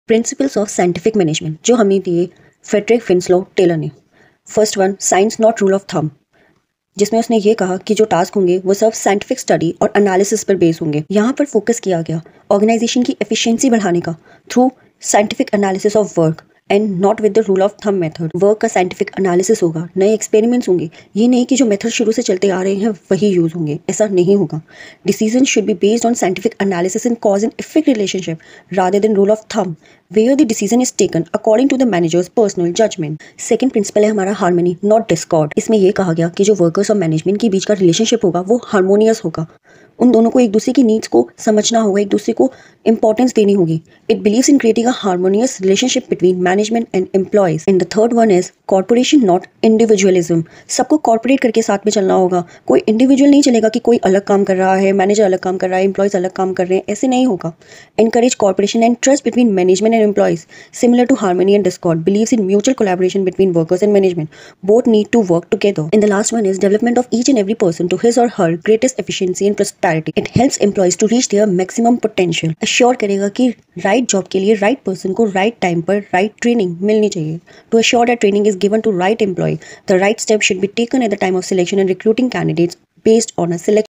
Principles of scientific management जो हमें दिए फ्रेडरिक विंसलो टेलर ने। First one, science not rule of thumb, जिसमें उसने ये कहा कि जो टास्क होंगे वो सब साइंटिफिक स्टडी और एनालिसिस पर बेस होंगे। यहाँ पर फोकस किया गया ऑर्गेनाइजेशन की एफिशिएंसी बढ़ाने का through scientific analysis of work and not with the rule of thumb method. Work का साइंटिफिक एनालिसिस होगा, नए एक्सपेरिमेंट्स होंगे, ये नहीं कि जो मेथड शुरू से चलते आ रहे हैं वही यूज होंगे, ऐसा नहीं होगा। Decision should be based on scientific analysis in cause and effect relationship rather than rule of thumb where the decision is taken according to the manager's personal judgment। Second principle है हमारा harmony not Discord. इसमें यह कहा गया कि जो workers और management के बीच का रिलेशनशिप होगा वो हार्मोनियस होगा। उन दोनों को एक दूसरे की नीड्स को समझना होगा, एक दूसरे को इंपॉर्टेंस देनी होगी। It believes in creating a harmonious relationship between management and employees. And the third one is corporation not individualism. सबको कॉर्पोरेट करके साथ में चलना होगा, कोई इंडिविजुअल नहीं चलेगा कि कोई अलग काम कर रहा है, मैनेजर अलग काम कर रहा है, एम्प्लॉयज अलग काम कर रहे हैं, ऐसे नहीं होगा। Encourage cooperation and trust between management and employees, similar to harmony and discord. Believes in mutual collaboration between workers and management. Both need to work together. And the last one is development of each and every person to his or her greatest efficiency and prosperity. It helps employees to reach their maximum potential. Assure करेगा कि right job के लिए right person को right time पर right training मिलनी चाहिए. To assure that training is given to right employee, the right step should be taken at the time of selection and recruiting candidates based on a selection